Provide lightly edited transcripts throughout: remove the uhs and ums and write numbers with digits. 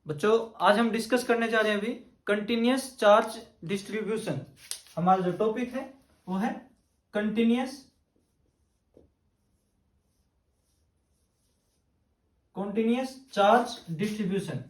बच्चों आज हम डिस्कस करने जा रहे हैं अभी कंटिन्यूअस चार्ज डिस्ट्रीब्यूशन। हमारा जो टॉपिक है वो है कंटिन्यूअस चार्ज डिस्ट्रीब्यूशन।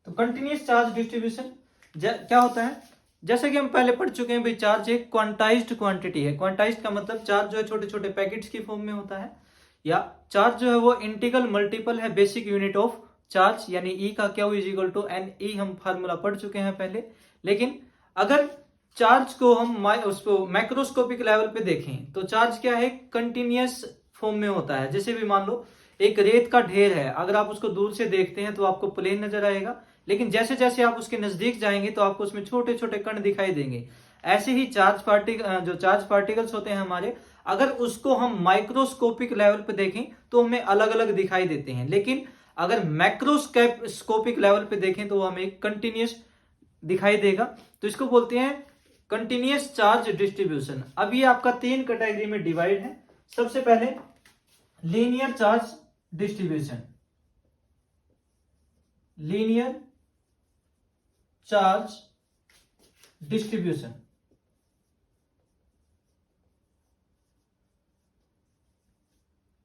तो कंटिन्यूअस चार्ज डिस्ट्रीब्यूशन क्या होता है? जैसे कि हम पहले पढ़ चुके हैं भाई, चार्ज एक क्वांटाइज्ड क्वांटिटी है। क्वांटाइज्ड का मतलब चार्ज जो है छोटे छोटे पैकेट्स की फॉर्म में होता है, या चार्ज जो है वो इंटीग्रल मल्टीपल है बेसिक यूनिट ऑफ चार्ज, यानी ई का क्या is equal to N E. हम फार्मूला पढ़ चुके हैं पहले। लेकिन अगर चार्ज को हम उसको मैक्रोस्कोपिक लेवल पे देखें तो चार्ज क्या है, कंटिन्यूअस फॉर्म में होता है। जैसे भी मान लो एक रेत का ढेर है, अगर आप उसको दूर से देखते हैं तो आपको प्लेन नजर आएगा, लेकिन जैसे जैसे आप उसके नजदीक जाएंगे तो आपको उसमें छोटे छोटे कण दिखाई देंगे। ऐसे ही जो चार्ज पार्टिकल्स होते हैं हमारे, अगर उसको हम माइक्रोस्कोपिक लेवल पे देखें तो हमें अलग अलग दिखाई देते हैं, लेकिन अगर मैक्रोस्कोपिक लेवल पे देखें तो हमें कंटिन्यूअस दिखाई देगा। तो इसको बोलते हैं कंटिन्यूअस चार्ज डिस्ट्रीब्यूशन। अब ये आपका 3 कैटेगरी में डिवाइड है। सबसे पहले linear charge distribution, linear charge distribution.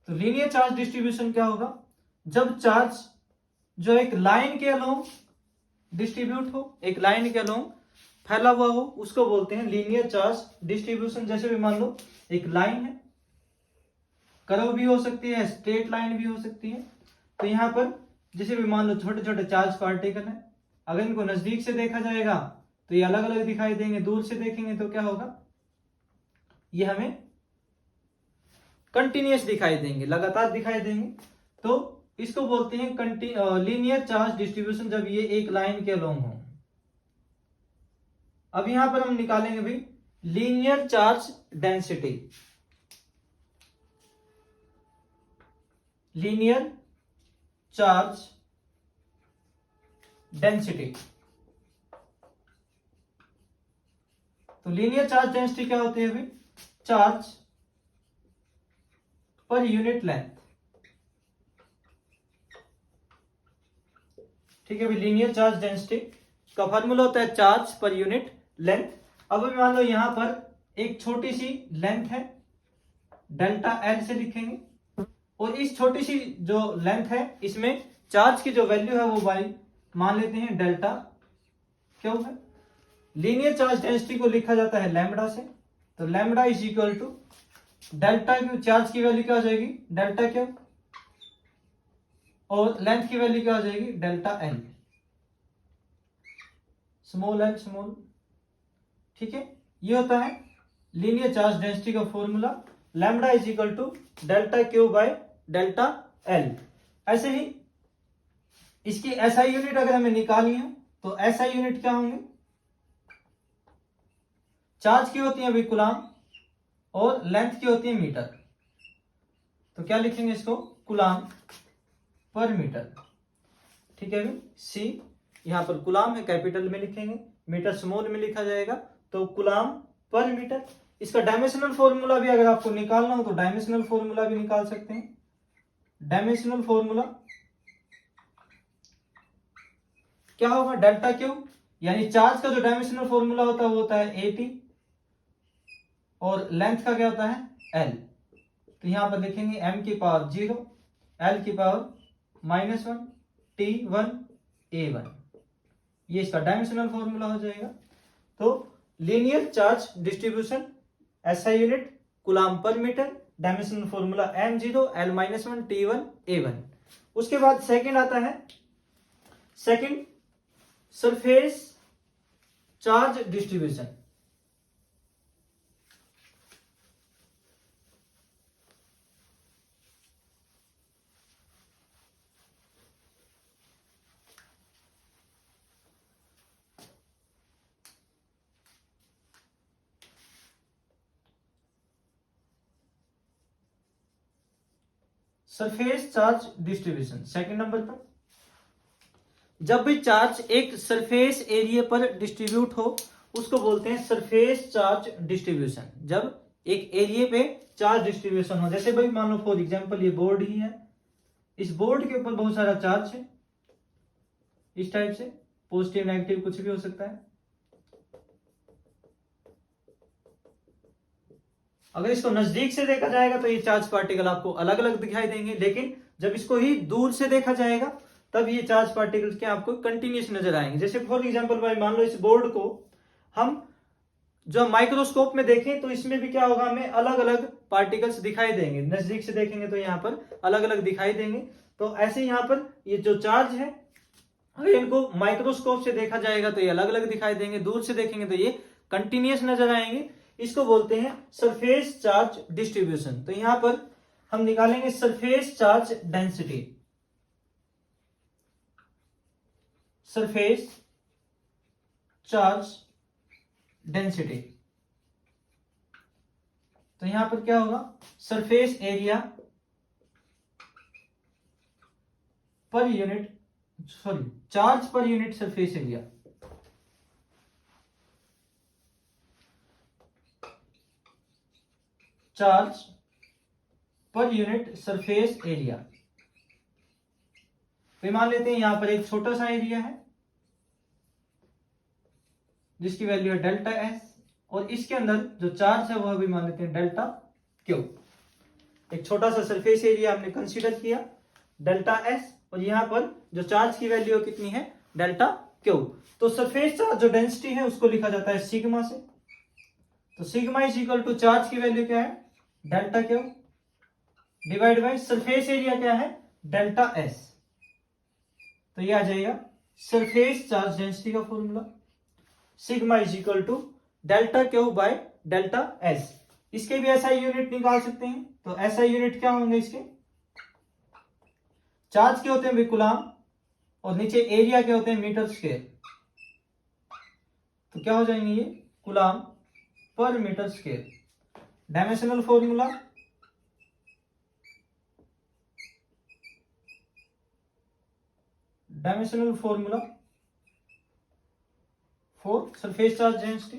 तो लीनियर चार्ज डिस्ट्रीब्यूशन क्या होगा? जब चार्ज जो एक लाइन के अलोंग डिस्ट्रीब्यूट हो, एक लाइन के अलोंग फैला हुआ हो, उसको बोलते हैं लीनियर चार्ज डिस्ट्रीब्यूशन। जैसे भी मान लो एक लाइन है, कर्व भी हो सकती है, स्ट्रेट लाइन भी हो सकती है। तो यहां पर जैसे भी मान लो छोटे छोटे चार्ज पार्टिकल है, अगर इनको नजदीक से देखा जाएगा तो ये अलग अलग दिखाई देंगे, दूर से देखेंगे तो क्या होगा, ये हमें कंटिन्यूअस दिखाई देंगे, लगातार दिखाई देंगे। तो इसको बोलते हैं लीनियर चार्ज डिस्ट्रीब्यूशन, जब ये एक लाइन के अलोंग हो। अब यहां पर हम निकालेंगे भाई linear charge density, linear charge density. तो लीनियर चार्ज डेंसिटी क्या होती है भाई? Charge per unit length. ठीक है भाई, लीनियर चार्ज डेंसिटी का फार्मूला होता है चार्ज पर यूनिट लेंथ। अब मान लो यहां पर एक छोटी सी लेंथ है, डेल्टा एल से लिखेंगे, और इस छोटी सी जो लेंथ है इसमें चार्ज की जो वैल्यू है वो बाई मान लेते हैं डेल्टा क्यू है। लीनियर चार्ज डेंसिटी को लिखा जाता है लैम्बडा से। तो lambda is equal to delta Q, charge की वैल्यू क्या हो जाएगी डेल्टा क्यू, और लेंथ की वैल्यू क्या हो जाएगी delta L, small L small. ठीक है, ये होता है लीनियर चार्ज डेंसिटी का formula, lambda is equal to delta Q by delta L. ऐसे ही इसकी एसआई यूनिट अगर हमें निकालनी है तो एसआई यूनिट क्या होंगे? चार्ज की होती है अभी कूलाम, और लेंथ की होती है मीटर। तो क्या लिखेंगे इसको? Coulomb per metre. ठीक है भाई, सी यहां पर कूलाम है कैपिटल में लिखेंगे, मीटर स्मॉल में लिखा जाएगा। तो कूलाम पर मीटर। इसका डायमेंशनल फॉर्मूला भी अगर आपको निकालना हो तो डायमेंशनल फॉर्मूला भी निकाल सकते हैं। डायमेंशनल फॉर्मूला क्या होगा? डेल्टा क्यू, यानी चार्ज का जो डायमेंशनल फॉर्मूला होता है वो होता है एटी, और लेंथ का क्या होता है एल। तो यहां पर लिखेंगे m की पावर 0, l की पावर -1, t1 a1। ये इसका डायमेंशनल फॉर्मूला हो जाएगा। तो linear charge distribution, SI unit coulomb per metre, dimensional formula m0, l-1, t1 a1। उसके बाद सेकंड आता है, second surface charge distribution. Surface charge distribution second number पर, जब भी चार्ज एक सरफेस एरिया पर डिस्ट्रीब्यूट हो उसको बोलते हैं सरफेस चार्ज डिस्ट्रीब्यूशन। जब एक एरिया पे चार्ज डिस्ट्रीब्यूशन हो, जैसे भाई मान लो फॉर एग्जांपल ये बोर्ड ही है, इस बोर्ड के ऊपर बहुत सारा चार्ज है, इस टाइप से पॉजिटिव नेगेटिव कुछ भी हो सकता है। अगर इसको नजदीक से देखा जाएगा तो ये चार्ज पार्टिकल आपको अलग अलग दिखाई देंगे, लेकिन जब इसको ही दूर से देखा जाएगा तब ये चार्ज पार्टिकल्स के आपको कंटिन्यूस नजर आएंगे। जैसे फॉर एग्जांपल भाई मान लो इस बोर्ड को हम जो माइक्रोस्कोप में देखें तो इसमें भी क्या होगा, हमें अलग अलग पार्टिकल्स दिखाई देंगे। नजदीक से देखेंगे तो यहाँ पर अलग अलग दिखाई देंगे। तो ऐसे यहाँ पर ये जो चार्ज है, अगर इनको माइक्रोस्कोप से देखा जाएगा तो ये अलग अलग दिखाई देंगे, दूर से देखेंगे तो ये कंटिन्यूस नजर आएंगे। इसको बोलते हैं सरफेस चार्ज डिस्ट्रीब्यूशन। तो यहां पर हम निकालेंगे surface charge density. Surface charge density, तो यहां पर क्या होगा, surface area per unit, sorry charge per unit surface area. Charge per unit surface area. तो मान लेते हैं यहां पर एक छोटा सा एरिया है जिसकी वैल्यू है डेल्टा एस, और इसके अंदर जो चार्ज है वह भी मान लेते हैं डेल्टा क्यू। एक छोटा सा सरफेस एरिया हमने कंसीडर किया डेल्टा एस, और यहां पर जो चार्ज की वैल्यू कितनी है, डेल्टा क्यू। तो सरफेस चार्ज जो डेंसिटी है उसको लिखा जाता है सिग्मा से। तो sigma is equal to charge की वैल्यू क्या है, delta Q, divide by surface area क्या है, डेल्टा एस। तो ये आ जाएगा सरफेस चार्ज डेंसिटी का formula, sigma is equal to delta Q by delta S. इसके भी ऐसा यूनिट निकाल सकते हैं। तो ऐसा यूनिट क्या होंगे इसके, चार्ज के होते हैं कूलाम, और नीचे एरिया के होते हैं मीटर स्क्वायर। तो क्या हो जाएंगे ये, coulomb per metre square. Dimensional formula, dimensional formula for surface charge density.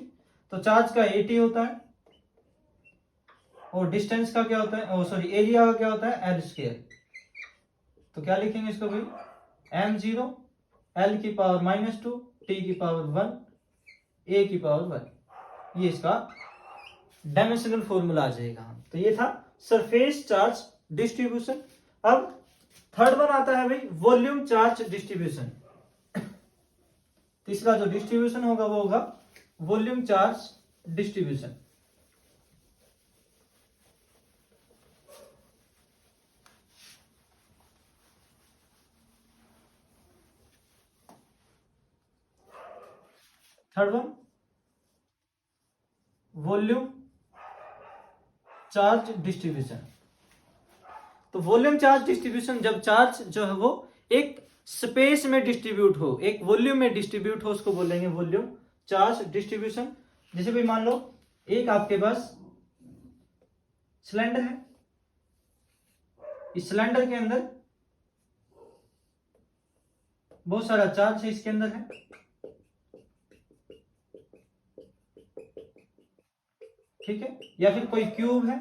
तो चार्ज का 80 होता है, और डिस्टेंस का क्या होता है, सॉरी एरिया का क्या होता है, एल स्क्वायर। तो क्या लिखेंगे इसको भाई, m0 l की पावर -2 t की पावर 1 a की पावर 1, ये इसका डायमेंशनल फॉर्मूला आ जाएगा। तो ये था सरफेस चार्ज डिस्ट्रीब्यूशन। अब थर्ड वन आता है भाई वॉल्यूम चार्ज डिस्ट्रीब्यूशन। तीसरा जो डिस्ट्रीब्यूशन होगा वो होगा volume charge distribution. Third one volume charge distribution. तो वॉल्यूम चार्ज डिस्ट्रीब्यूशन, जब चार्ज जो है वो एक स्पेस में डिस्ट्रीब्यूट हो, एक वॉल्यूम में डिस्ट्रीब्यूट हो, उसको बोलेंगे वॉल्यूम चार्ज डिस्ट्रीब्यूशन। जैसे भाई मान लो एक आपके पास सिलेंडर है, इस सिलेंडर के अंदर बहुत सारा चार्ज है, इसके अंदर है, ठीक है, या फिर कोई क्यूब है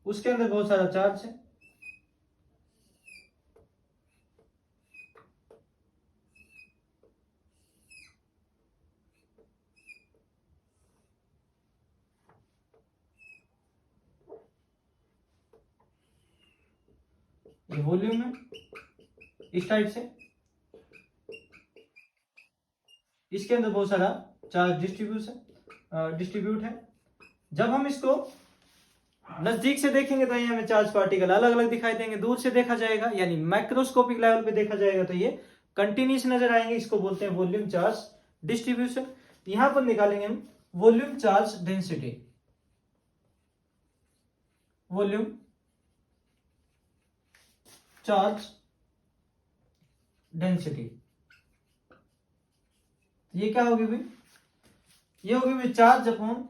उसके अंदर बहुत सारा चार्ज है। ये वॉल्यूम है इस टाइप से, इसके अंदर बहुत सारा चार्ज डिस्ट्रीब्यूट है। जब हम इसको नजदीक से देखेंगे तो ये हमें चार्ज पार्टिकल अलग अलग दिखाई देंगे, दूर से देखा जाएगा यानी माइक्रोस्कोपिक लेवल पे देखा जाएगा तो ये कंटिन्यूस नजर आएंगे। इसको बोलते हैं वॉल्यूम चार्ज डिस्ट्रीब्यूशन। यहां पर निकालेंगे हम volume charge density, volume charge density. ये क्या होगी भाई, ये होगी भाई charge upon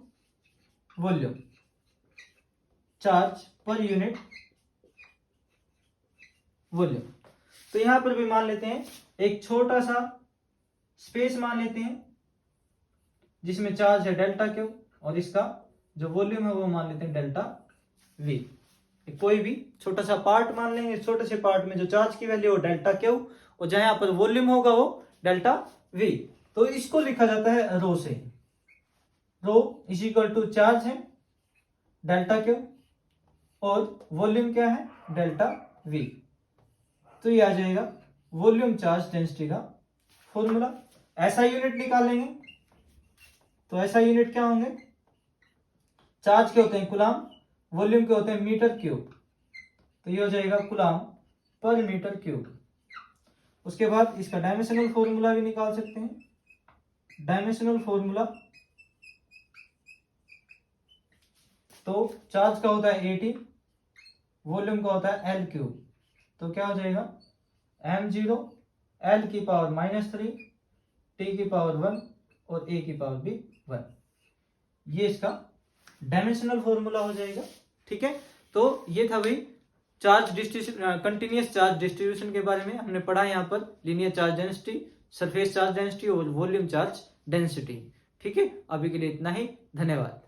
volume, charge per unit volume. तो यहां पर भी मान लेते हैं एक छोटा सा स्पेस मान लेते हैं जिसमें चार्ज है डेल्टा क्यू, और इसका जो वॉल्यूम है वो मान लेते हैं डेल्टा वी। कोई भी छोटा सा पार्ट मान लेंगे, छोटे से पार्ट में जो चार्ज की वैल्यू हो डेल्टा क्यू, और जहां पर वॉल्यूम होगा वो डेल्टा वी। तो इसको लिखा जाता है रो से। रो इज इक्वल टू चार्ज है डेल्टा क्यू और वॉल्यूम क्या है डेल्टा वी। तो ये आ जाएगा वॉल्यूम चार्ज डेंसिटी का फॉर्मूला। ऐसा यूनिट निकालेंगे तो ऐसा यूनिट क्या होंगे, चार्ज के होते हैं कूलाम, वॉल्यूम के होते हैं मीटर क्यूब, तो ये हो जाएगा कूलाम पर मीटर क्यूब। उसके बाद इसका डायमेंशनल फॉर्मूला भी निकाल सकते हैं। डायमेंशनल फॉर्मूला तो चार्ज का होता है 80, वॉल्यूम का होता है L क्यूब, तो क्या हो जाएगा m0 L की पावर -3 T की पावर 1 और A की पावर भी 1। ये इसका डायमेंशनल फॉर्मूला हो जाएगा। ठीक है, तो ये था भाई charge distribution, continuous charge distribution के बारे में हमने पढ़ा यहाँ पर linear charge density, surface charge density और वॉल्यूम चार्ज डेंसिटी। ठीक है, अभी के लिए इतना ही, धन्यवाद।